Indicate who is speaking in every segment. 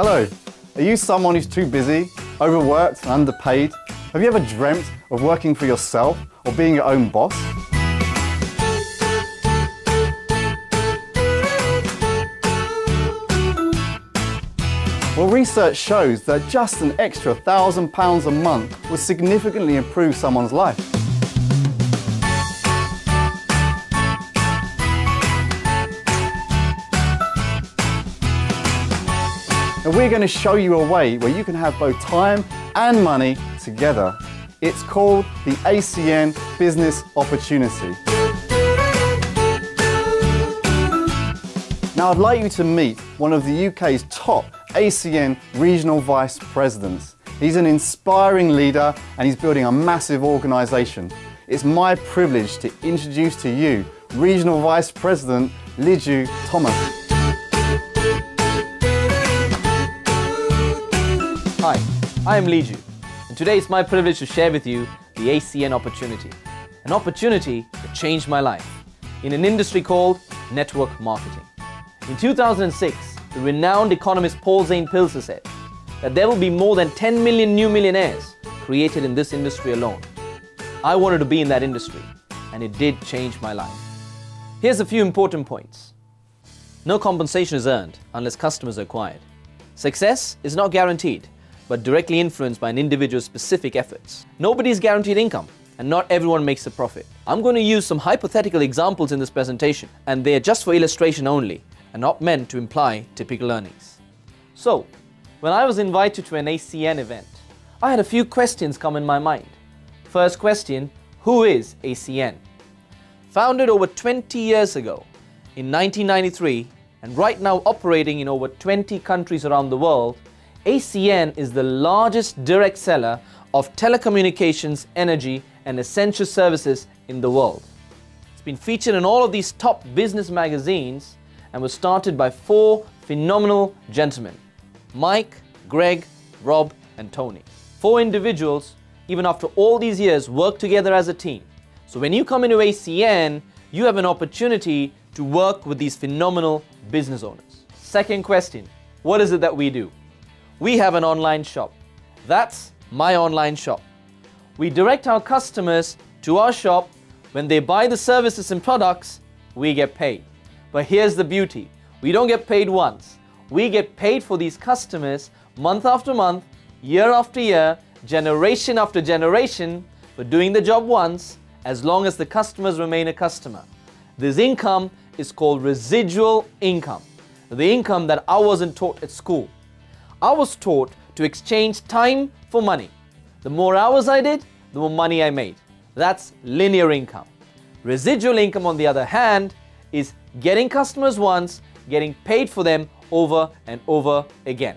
Speaker 1: Hello, are you someone who's too busy, overworked and underpaid? Have you ever dreamt of working for yourself or being your own boss? Well, research shows that just an extra £1,000 a month would significantly improve someone's life. And we're going to show you a way where you can have both time and money together. It's called the ACN Business Opportunity. Now I'd like you to meet one of the UK's top ACN Regional Vice Presidents. He's an inspiring leader and he's building a massive organisation. It's my privilege to introduce to you Regional Vice President LIJU Thomas.
Speaker 2: Hi, I am LIJU, and today it's my privilege to share with you the ACN opportunity. An opportunity that changed my life in an industry called network marketing. In 2006, the renowned economist Paul Zane-Pilzer said that there will be more than 10 million new millionaires created in this industry alone. I wanted to be in that industry, and it did change my life. Here's a few important points. No compensation is earned unless customers are acquired. Success is not guaranteed, but directly influenced by an individual's specific efforts. Nobody is guaranteed income, and not everyone makes a profit. I'm going to use some hypothetical examples in this presentation, and they are just for illustration only, and not meant to imply typical earnings. So, when I was invited to an ACN event, I had a few questions come in my mind. First question, who is ACN? Founded over 20 years ago, in 1993, and right now operating in over 20 countries around the world, ACN is the largest direct seller of telecommunications, energy, and essential services in the world. It's been featured in all of these top business magazines and was started by 4 phenomenal gentlemen, Mike, Greg, Rob, and Tony. 4 individuals, even after all these years, work together as a team. So when you come into ACN, you have an opportunity to work with these phenomenal business owners. Second question, what is it that we do? We have an online shop. That's my online shop. We direct our customers to our shop. When they buy the services and products, we get paid. But here's the beauty. We don't get paid once. We get paid for these customers month after month, year after year, generation after generation, for doing the job once, as long as the customers remain a customer. This income is called residual income. The income that I wasn't taught at school. I was taught to exchange time for money. The more hours I did, the more money I made. That's linear income. Residual income, on the other hand, is getting customers once, getting paid for them over and over again.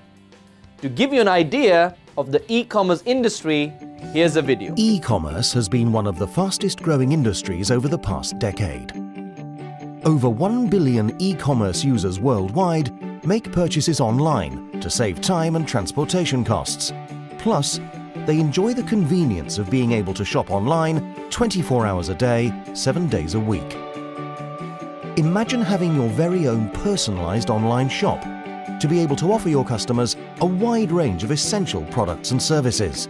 Speaker 2: To give you an idea of the e-commerce industry, here's a video.
Speaker 3: E-commerce has been one of the fastest growing industries over the past decade. Over 1 billion e-commerce users worldwide make purchases online to save time and transportation costs. Plus, they enjoy the convenience of being able to shop online 24 hours a day, 7 days a week. Imagine having your very own personalized online shop to be able to offer your customers a wide range of essential products and services.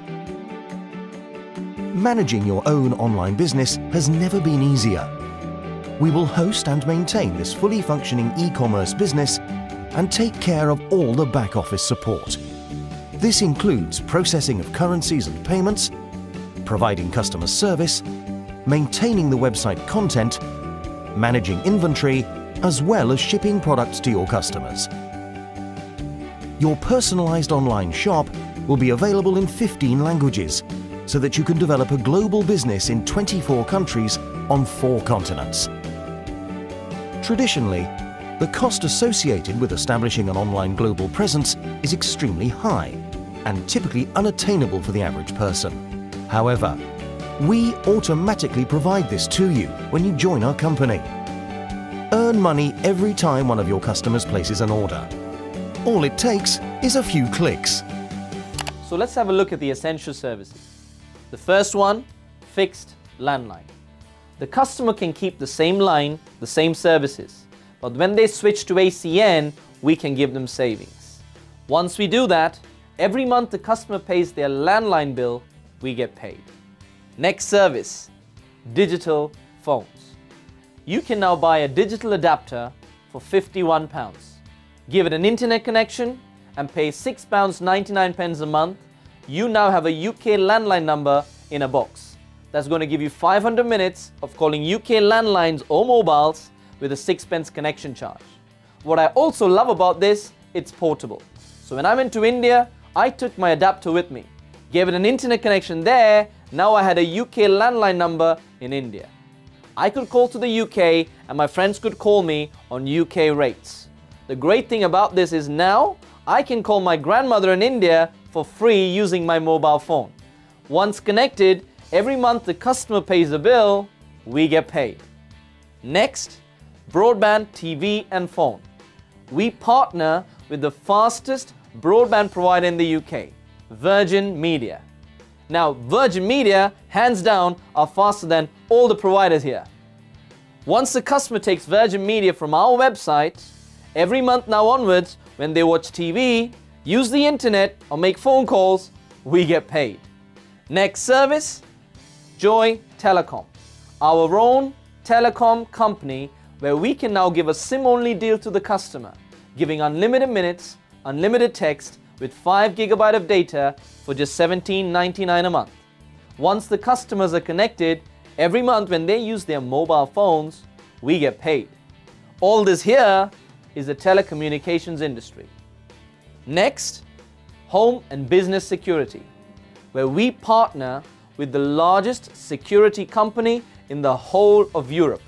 Speaker 3: Managing your own online business has never been easier. We will host and maintain this fully functioning e-commerce business and take care of all the back office support. This includes processing of currencies and payments, providing customer service, maintaining the website content, managing inventory, as well as shipping products to your customers. Your personalized online shop will be available in 15 languages so that you can develop a global business in 24 countries on 4 continents. Traditionally, the cost associated with establishing an online global presence is extremely high and typically unattainable for the average person. However, we automatically provide this to you when you join our company. Earn money every time one of your customers places an order. All it takes is a few clicks.
Speaker 2: So let's have a look at the essential services. The first one, fixed landline. The customer can keep the same line, the same services, but when they switch to ACN, we can give them savings. Once we do that, every month the customer pays their landline bill, we get paid. Next service, digital phones. You can now buy a digital adapter for £51. Give it an internet connection and pay £6.99 a month. You now have a UK landline number in a box. That's going to give you 500 minutes of calling UK landlines or mobiles with a 6p connection charge. What I also love about this, it's portable. So when I went to India, I took my adapter with me, gave it an internet connection there. Now I had a UK landline number in India. I could call to the UK and my friends could call me on UK rates. The great thing about this is now I can call my grandmother in India for free using my mobile phone. Once connected, every month the customer pays a bill, we get paid. Next, broadband, TV and phone. We partner with the fastest broadband provider in the UK, Virgin Media. Now, Virgin Media, hands down, are faster than all the providers here. Once the customer takes Virgin Media from our website, every month now onwards, when they watch TV, use the internet or make phone calls, we get paid. Next service, Joy Telecom, our own telecom company where we can now give a SIM-only deal to the customer, giving unlimited minutes, unlimited text with 5 GB of data for just £17.99 a month. Once the customers are connected, every month when they use their mobile phones, we get paid. All this here is the telecommunications industry. Next, home and business security, where we partner with the largest security company in the whole of Europe,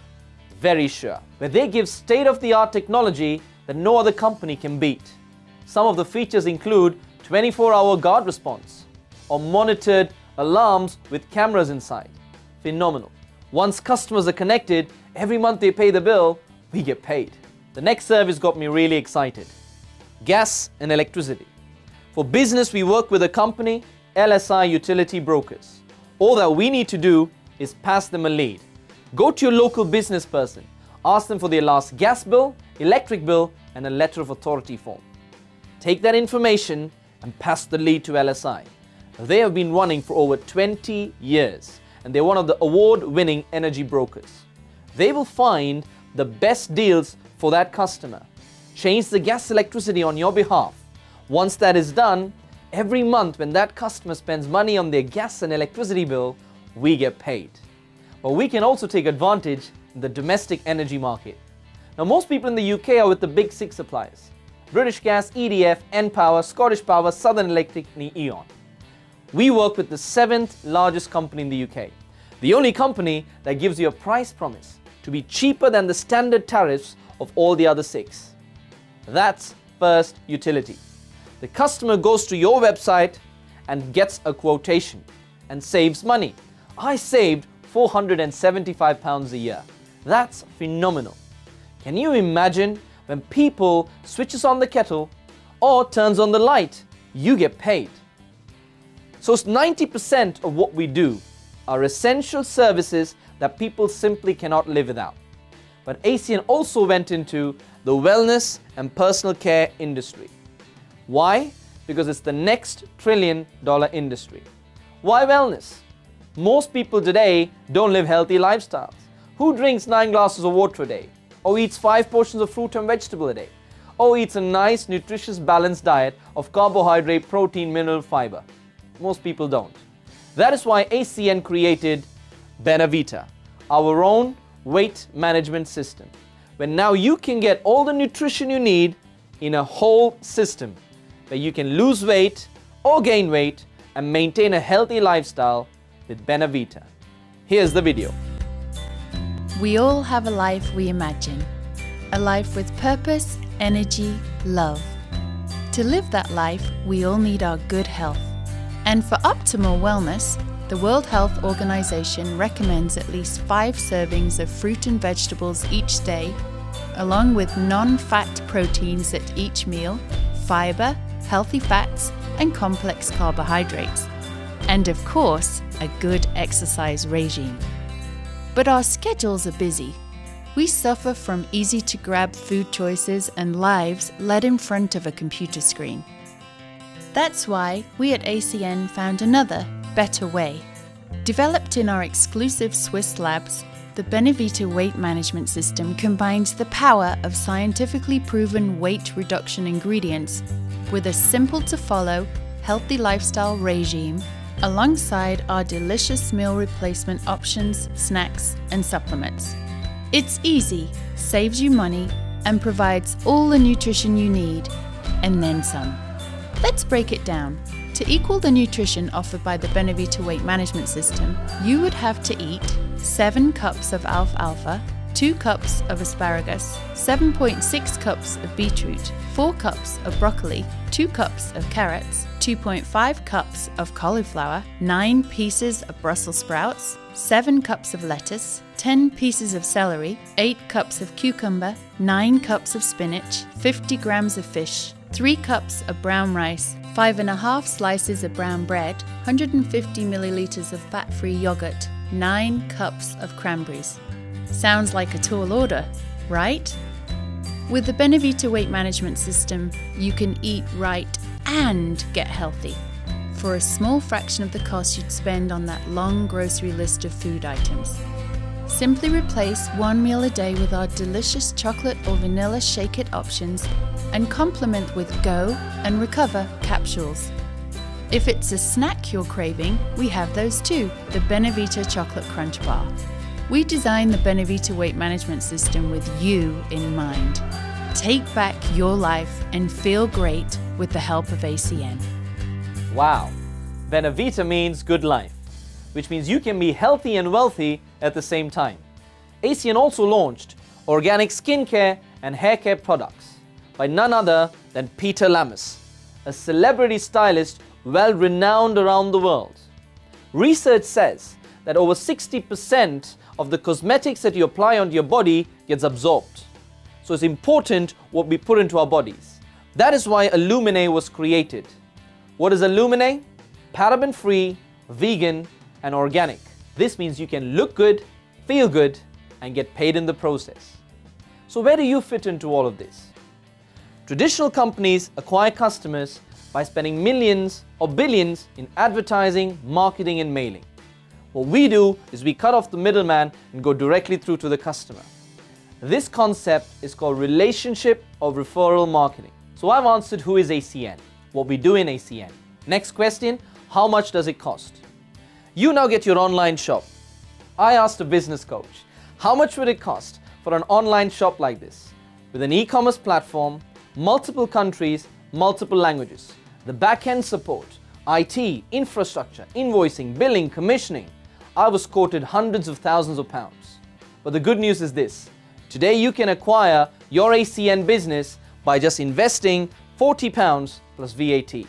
Speaker 2: Very Sure, where they give state-of-the-art technology that no other company can beat. Some of the features include 24-hour guard response or monitored alarms with cameras inside. Phenomenal. Once customers are connected, every month they pay the bill, we get paid. The next service got me really excited. Gas and electricity. For business, we work with a company, LSI Utility Brokers. All that we need to do is pass them a lead. Go to your local business person, ask them for their last gas bill, electric bill, and a letter of authority form. Take that information and pass the lead to LSI. They have been running for over 20 years and they're one of the award-winning energy brokers. They will find the best deals for that customer. Change the gas electricity on your behalf. Once that is done, every month when that customer spends money on their gas and electricity bill, we get paid. But we can also take advantage in the domestic energy market. Now most people in the UK are with the big 6 suppliers: British Gas, EDF, npower, Scottish Power, Southern Electric and E.ON. We work with the 7th largest company in the UK, the only company that gives you a price promise to be cheaper than the standard tariffs of all the other 6. That's First Utility. The customer goes to your website and gets a quotation and saves money. I saved £475 a year. That's phenomenal. Can you imagine when people switches on the kettle or turns on the light, you get paid? So 90% of what we do are essential services that people simply cannot live without. But ACN also went into the wellness and personal care industry. Why? Because it's the next $1 trillion industry. Why wellness? Most people today don't live healthy lifestyles. Who drinks 9 glasses of water a day? Or eats 5 portions of fruit and vegetable a day? Or eats a nice, nutritious, balanced diet of carbohydrate, protein, mineral, fiber? Most people don't. That is why ACN created Benavita, our own weight management system, where now you can get all the nutrition you need in a whole system, where you can lose weight or gain weight and maintain a healthy lifestyle with Benavita. Here's the video.
Speaker 4: We all have a life we imagine, a life with purpose, energy, love. To live that life, we all need our good health. And for optimal wellness, the World Health Organization recommends at least 5 servings of fruit and vegetables each day, along with non-fat proteins at each meal, fiber, healthy fats, and complex carbohydrates. And of course, a good exercise regime. But our schedules are busy. We suffer from easy-to-grab food choices and lives led in front of a computer screen. That's why we at ACN found another, better way. Developed in our exclusive Swiss labs, the Benevita weight management system combines the power of scientifically proven weight reduction ingredients with a simple-to-follow, healthy lifestyle regime alongside our delicious meal replacement options, snacks, and supplements. It's easy, saves you money, and provides all the nutrition you need, and then some. Let's break it down. To equal the nutrition offered by the Benevita weight management system, you would have to eat 7 cups of alfalfa, 2 cups of asparagus, 7.6 cups of beetroot, 4 cups of broccoli, 2 cups of carrots, 2.5 cups of cauliflower, 9 pieces of Brussels sprouts, 7 cups of lettuce, 10 pieces of celery, 8 cups of cucumber, 9 cups of spinach, 50 grams of fish, 3 cups of brown rice, 5½ slices of brown bread, 150 milliliters of fat-free yogurt, 9 cups of cranberries. Sounds like a tall order, right? With the Benevita weight management system, you can eat right and get healthy for a small fraction of the cost you'd spend on that long grocery list of food items. Simply replace one meal a day with our delicious chocolate or vanilla shake it options and complement with Go and Recover capsules. If it's a snack you're craving, we have those too, the Benevita Chocolate Crunch Bar. We designed the Benevita weight management system with you in mind. Take back your life and feel great with the help of ACN.
Speaker 2: Wow, Benevita means good life, which means you can be healthy and wealthy at the same time. ACN also launched organic skincare and hair care products by none other than Peter Lammus, a celebrity stylist well-renowned around the world. Research says that over 60% of the cosmetics that you apply onto your body gets absorbed. So it's important what we put into our bodies. That is why Illumine was created. What is Illumine? Paraben-free, vegan, and organic. This means you can look good, feel good, and get paid in the process. So where do you fit into all of this? Traditional companies acquire customers by spending millions or billions in advertising, marketing, and mailing. What we do is we cut off the middleman and go directly through to the customer. This concept is called relationship or referral marketing. So I've answered who is ACN, what we do in ACN. Next question, how much does it cost? You now get your online shop. I asked a business coach, how much would it cost for an online shop like this? With an e-commerce platform, multiple countries, multiple languages, the back-end support, IT, infrastructure, invoicing, billing, commissioning. I was quoted hundreds of thousands of pounds. But the good news is this. Today you can acquire your ACN business by just investing £40 plus VAT.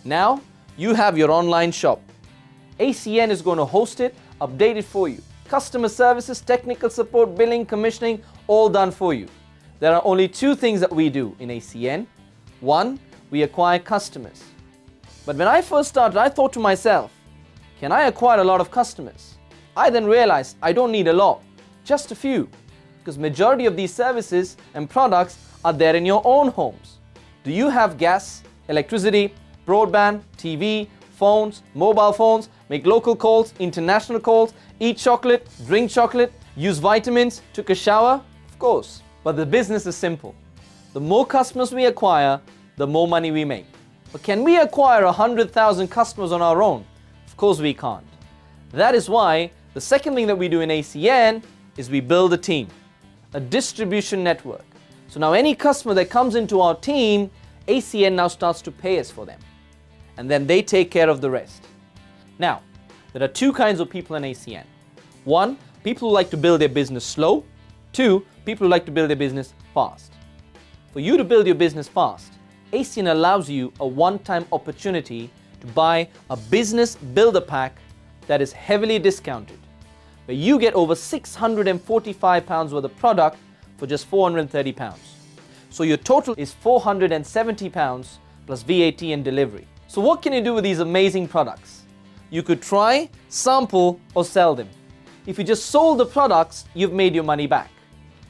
Speaker 2: Now you have your online shop. ACN is going to host it, update it for you. Customer services, technical support, billing, commissioning, all done for you. There are only 2 things that we do in ACN. 1, we acquire customers. But when I first started, I thought to myself, can I acquire a lot of customers? I then realized I don't need a lot, just a few, because majority of these services and products are there in your own homes. Do you have gas, electricity, broadband, TV, phones, mobile phones, make local calls, international calls, eat chocolate, drink chocolate, use vitamins, took a shower? Of course. But the business is simple. The more customers we acquire, the more money we make. But can we acquire 100,000 customers on our own? Of course we can't. That is why the second thing that we do in ACN is we build a team, a distribution network. So now any customer that comes into our team, ACN now starts to pay us for them. And then they take care of the rest. Now, there are 2 kinds of people in ACN. 1, people who like to build their business slow. 2, people who like to build their business fast. For you to build your business fast, ACN allows you a one-time opportunity to buy a business builder pack that is heavily discounted, where you get over £645 worth of product for just £430. So your total is £470 plus VAT and delivery. So what can you do with these amazing products? You could try, sample, or sell them. If you just sold the products, you've made your money back.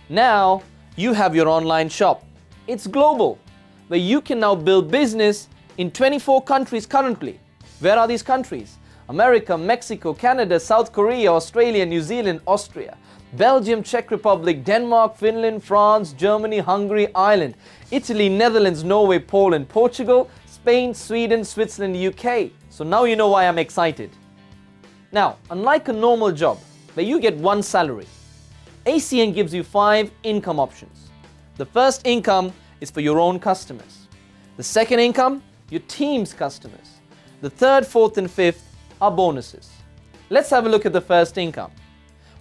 Speaker 2: Now you have your online shop. It's global, where you can now build business in 24 countries currently. Where are these countries? America, Mexico, Canada, South Korea, Australia, New Zealand, Austria, Belgium, Czech Republic, Denmark, Finland, France, Germany, Hungary, Ireland, Italy, Netherlands, Norway, Poland, Portugal, Spain, Sweden, Switzerland, UK. So now you know why I'm excited. Now, unlike a normal job where you get one salary, ACN gives you 5 income options. The first income is for your own customers. The second income, your team's customers. The third, fourth and fifth are bonuses. Let's have a look at the first income.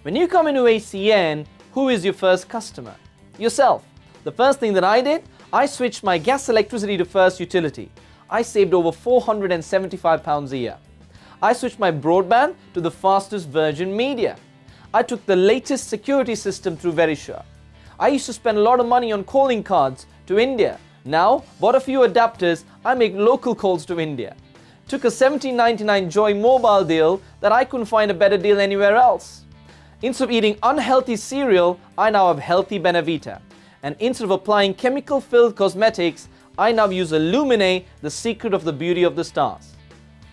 Speaker 2: When you come into ACN, who is your first customer? Yourself. The first thing that I did, I switched my gas electricity to first utility. I saved over £475 a year. I switched my broadband to the fastest Virgin Media. I took the latest security system through Verisure. I used to spend a lot of money on calling cards to India. Now, bought a few adapters, I make local calls to India. Took a $17.99 Joy mobile deal that I couldn't find a better deal anywhere else. Instead of eating unhealthy cereal, I now have healthy Benavita. And instead of applying chemical-filled cosmetics, I now use Illumine, the secret of the beauty of the stars.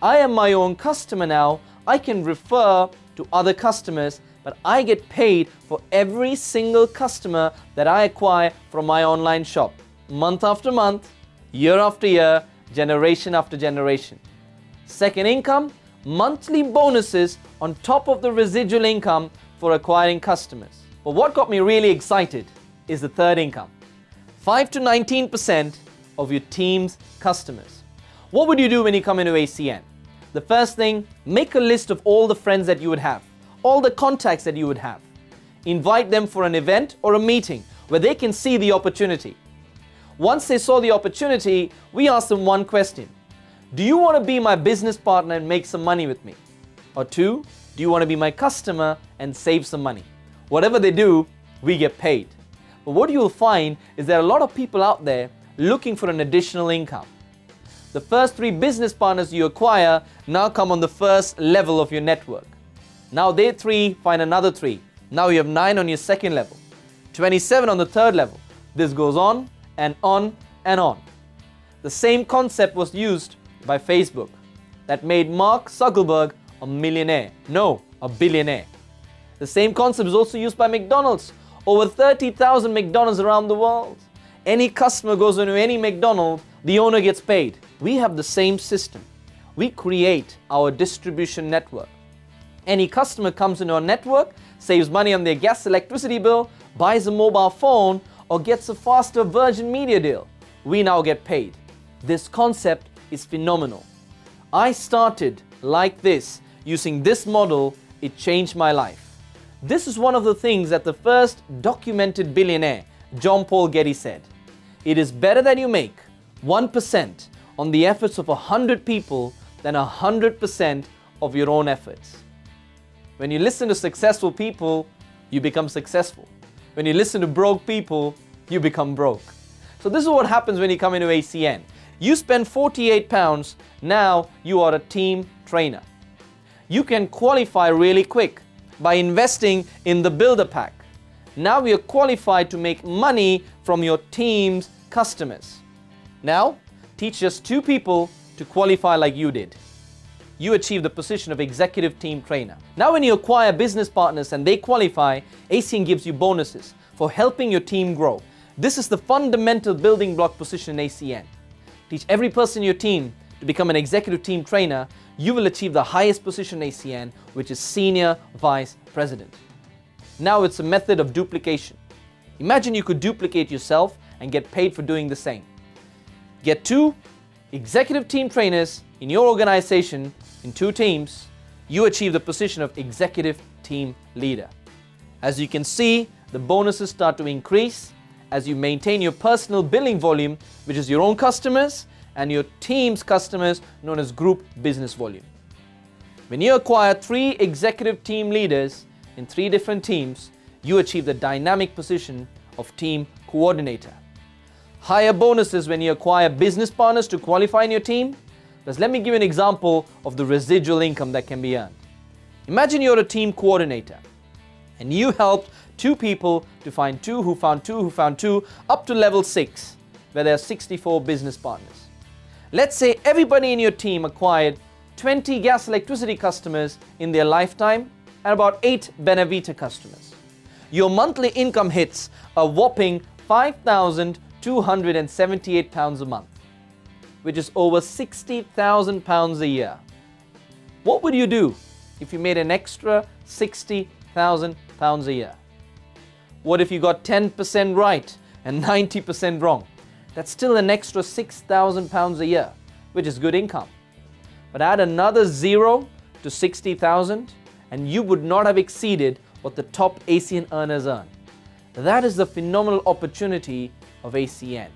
Speaker 2: I am my own customer now. I can refer to other customers, but I get paid for every single customer that I acquire from my online shop. Month after month, year after year, generation after generation. Second income, monthly bonuses on top of the residual income for acquiring customers. But what got me really excited is the third income. 5 to 19% of your team's customers. What would you do when you come into ACN? The first thing, make a list of all the friends that you would have, all the contacts that you would have. Invite them for an event or a meeting where they can see the opportunity. Once they saw the opportunity, we asked them one question. Do you want to be my business partner and make some money with me? Or 2, do you want to be my customer and save some money? Whatever they do, we get paid. But what you'll find is there are a lot of people out there looking for an additional income. The first 3 business partners you acquire now come on the first level of your network. Now they 3 find another 3. Now you have 9 on your second level, 27 on the third level. This goes on and on and on. The same concept was used by Facebook that made Mark Zuckerberg a millionaire. No, a billionaire. The same concept is also used by McDonald's. Over 30,000 McDonald's around the world. Any customer goes into any McDonald's, the owner gets paid. We have the same system. We create our distribution network. Any customer comes into our network, saves money on their gas electricity bill, buys a mobile phone, or gets a faster Virgin Media deal. We now get paid. This concept is phenomenal. I started like this, using this model. It changed my life. This is one of the things that the first documented billionaire, John Paul Getty, said. It is better that you make 1% on the efforts of 100 people than 100% of your own efforts. When you listen to successful people, you become successful. When you listen to broke people, you become broke. So this is what happens when you come into ACN. You spend £48, now you are a team trainer. You can qualify really quick by investing in the Builder Pack. Now you're qualified to make money from your team's customers. Now, teach just 2 people to qualify like you did. You achieve the position of executive team trainer. Now when you acquire business partners and they qualify, ACN gives you bonuses for helping your team grow. This is the fundamental building block position in ACN. Teach every person in your team to become an executive team trainer. You will achieve the highest position in ACN, which is Senior Vice President. Now it's a method of duplication. Imagine you could duplicate yourself and get paid for doing the same. Get 2 executive team trainers in your organization in 2 teams, you achieve the position of executive team leader. As you can see, the bonuses start to increase as you maintain your personal billing volume, which is your own customers, and your team's customers, known as group business volume. When you acquire 3 executive team leaders in 3 different teams, you achieve the dynamic position of team coordinator. Higher bonuses when you acquire business partners to qualify in your team. But let me give you an example of the residual income that can be earned. Imagine you're a team coordinator and you helped 2 people to find 2 who found 2 who found 2 up to level 6, where there are 64 business partners. Let's say everybody in your team acquired 20 gas electricity customers in their lifetime and about 8 Benavita customers. Your monthly income hits a whopping £5,278 a month, which is over £60,000 a year. What would you do if you made an extra £60,000 a year? What if you got 10% right and 90% wrong? That's still an extra £6,000 a year, which is good income. But add another 0 to 60,000 and you would not have exceeded what the top ACN earners earn. That is the phenomenal opportunity of ACN.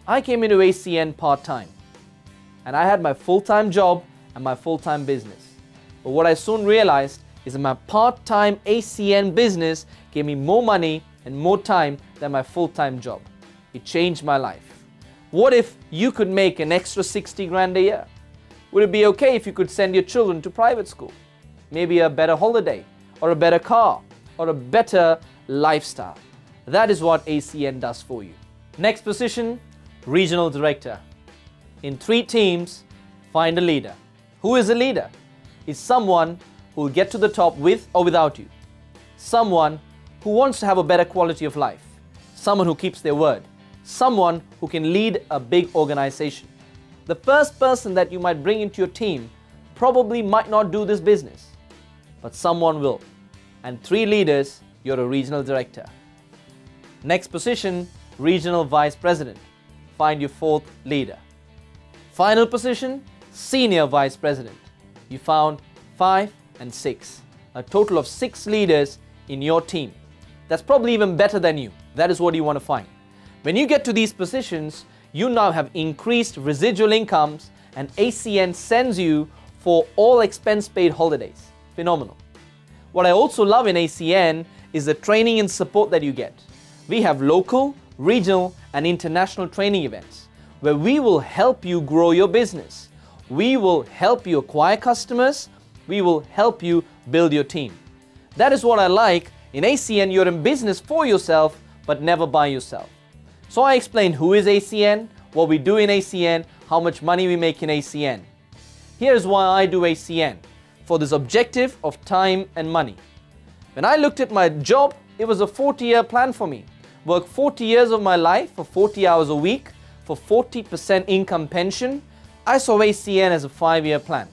Speaker 2: I came into ACN part-time and I had my full-time job and my full-time business. But what I soon realized is that my part-time ACN business gave me more money and more time than my full-time job. It changed my life. What if you could make an extra 60 grand a year? Would it be okay if you could send your children to private school? Maybe a better holiday, or a better car, or a better lifestyle. That is what ACN does for you. Next position, Regional Director. In 3 teams, find a leader. Who is a leader? Is someone who will get to the top with or without you. Someone who wants to have a better quality of life. Someone who keeps their word. Someone who can lead a big organization. The first person that you might bring into your team probably might not do this business, but someone will. And 3 leaders, you're a regional director. Next position, Regional Vice President. Find your 4th leader. Final position, Senior Vice President. You found 5 and 6. A total of 6 leaders in your team. That's probably even better than you. That is what you want to find. When you get to these positions, you now have increased residual incomes and ACN sends you for all expense paid holidays. Phenomenal. What I also love in ACN is the training and support that you get. We have local, regional and international training events where we will help you grow your business. We will help you acquire customers. We will help you build your team. That is what I like. In ACN, you're in business for yourself, but never by yourself. So I explained who is ACN, what we do in ACN, how much money we make in ACN. Here's why I do ACN. For this objective of time and money. When I looked at my job, it was a 40-year plan for me. Work 40 years of my life for 40 hours a week, for 40% income pension. I saw ACN as a 5-year plan.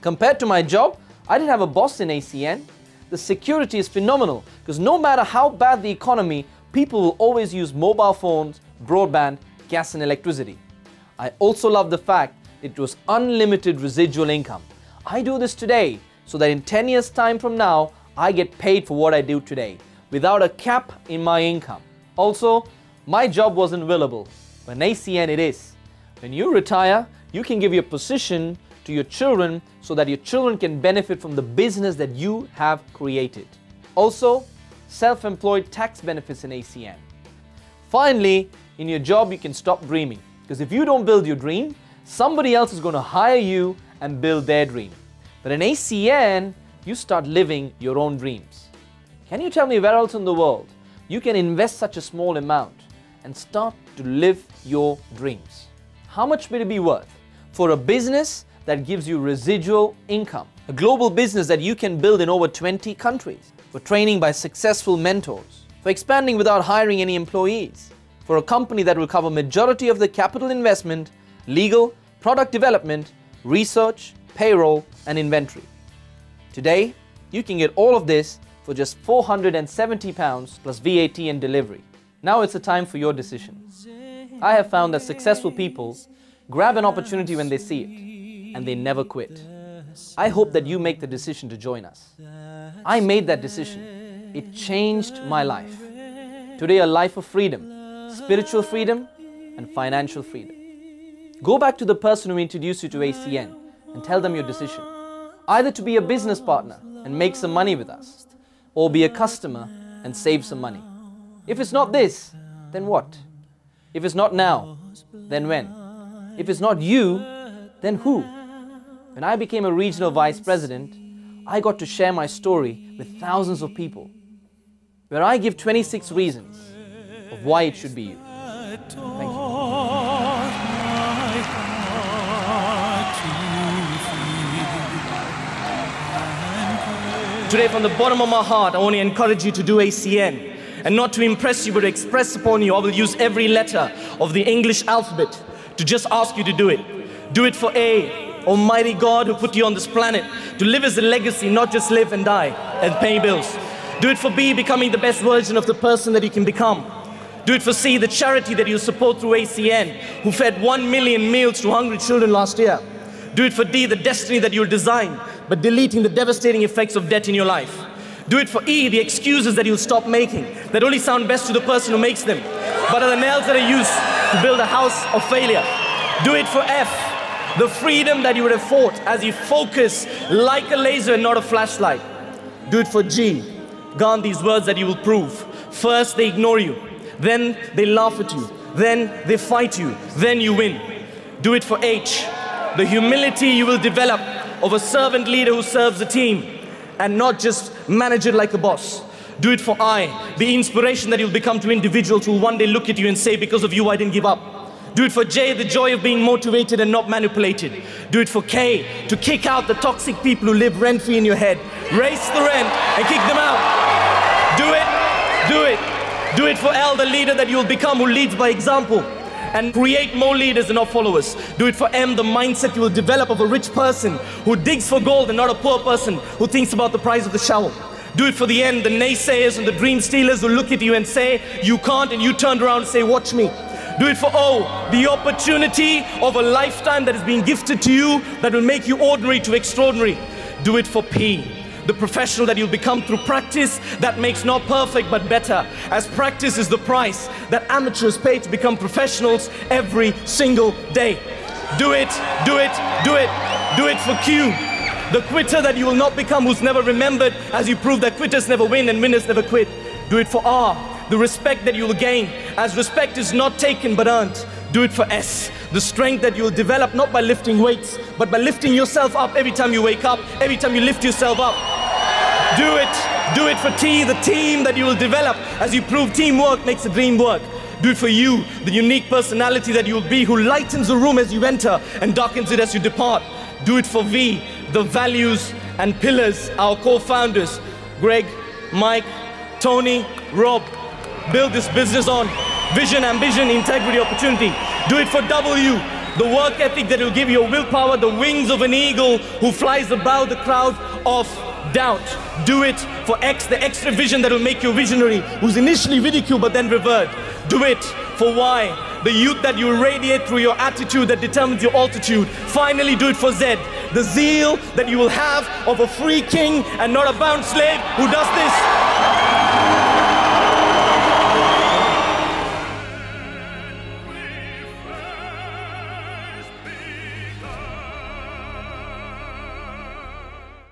Speaker 2: Compared to my job, I didn't have a boss in ACN. The security is phenomenal because no matter how bad the economy, people will always use mobile phones, broadband, gas and electricity. I also love the fact it was unlimited residual income. I do this today so that in 10 years time from now, I get paid for what I do today without a cap in my income. Also, my job wasn't willable, but in ACN it is. When you retire, you can give your position to your children so that your children can benefit from the business that you have created. Also, self-employed tax benefits in ACN. Finally, in your job you can stop dreaming, because if you don't build your dream, somebody else is going to hire you and build their dream. But in ACN, you start living your own dreams. Can you tell me where else in the world you can invest such a small amount and start to live your dreams? How much will it be worth for a business that gives you residual income? A global business that you can build in over 20 countries, for training by successful mentors, for expanding without hiring any employees, for a company that will cover majority of the capital investment, legal, product development, research, payroll and inventory. Today, you can get all of this for just £470 plus VAT and delivery. Now it's the time for your decision. I have found that successful people grab an opportunity when they see it and they never quit. I hope that you make the decision to join us. I made that decision. It changed my life. Today, a life of freedom, spiritual freedom and financial freedom. Go back to the person who introduced you to ACN and tell them your decision. Either to be a business partner and make some money with us, or be a customer and save some money. If it's not this, then what? If it's not now, then when? If it's not you, then who? When I became a regional vice president, I got to share my story with thousands of people, where I give 26 reasons of why it should be you. Thank you.
Speaker 5: Today, from the bottom of my heart, I want to encourage you to do ACN. And not to impress you, but to express upon you, I will use every letter of the English alphabet to just ask you to do it. Do it for A, Almighty God who put you on this planet, to live as a legacy, not just live and die and pay bills. Do it for B, becoming the best version of the person that you can become. Do it for C, the charity that you support through ACN, who fed 1 million meals to hungry children last year. Do it for D, the destiny that you'll design, but deleting the devastating effects of debt in your life. Do it for E, the excuses that you'll stop making, that only sound best to the person who makes them, but are the nails that are used to build a house of failure. Do it for F, the freedom that you would have fought as you focus like a laser and not a flashlight. Do it for G, Gandhi's words that you will prove. First they ignore you, then they laugh at you, then they fight you, then you win. Do it for H, the humility you will develop of a servant leader who serves a team and not just manage it like a boss. Do it for I, the inspiration that you'll become to individuals who will one day look at you and say, because of you I didn't give up. Do it for J, the joy of being motivated and not manipulated. Do it for K, to kick out the toxic people who live rent-free in your head. Raise the rent and kick them out. Do it, do it. Do it for L, the leader that you'll become who leads by example and create more leaders and not followers. Do it for M, the mindset you will develop of a rich person who digs for gold and not a poor person who thinks about the price of the shovel. Do it for the N, the naysayers and the dream stealers who look at you and say, you can't, and you turn around and say, watch me. Do it for O, the opportunity of a lifetime that is being gifted to you that will make you ordinary to extraordinary. Do it for P, the professional that you'll become through practice that makes not perfect but better, as practice is the price that amateurs pay to become professionals every single day. Do it, do it, do it. Do it for Q, the quitter that you will not become, who's never remembered, as you prove that quitters never win and winners never quit. Do it for R, the respect that you will gain, as respect is not taken but earned. Do it for S, the strength that you will develop not by lifting weights, but by lifting yourself up every time you wake up, every time you lift yourself up. Do it for T, the team that you will develop as you prove teamwork makes the dream work. Do it for U, the unique personality that you will be, who lightens the room as you enter and darkens it as you depart. Do it for V, the values and pillars our co-founders, Greg, Mike, Tony, Rob, build this business on. Vision, ambition, integrity, opportunity. Do it for W, the work ethic that will give you willpower, the wings of an eagle who flies above the crowd of doubt. Do it for X, the extra vision that will make you a visionary, who's initially ridiculed but then revered. Do it for Y, the youth that you radiate through your attitude that determines your altitude. Finally, do it for Z, the zeal that you will have of a free king and not a bound slave who does this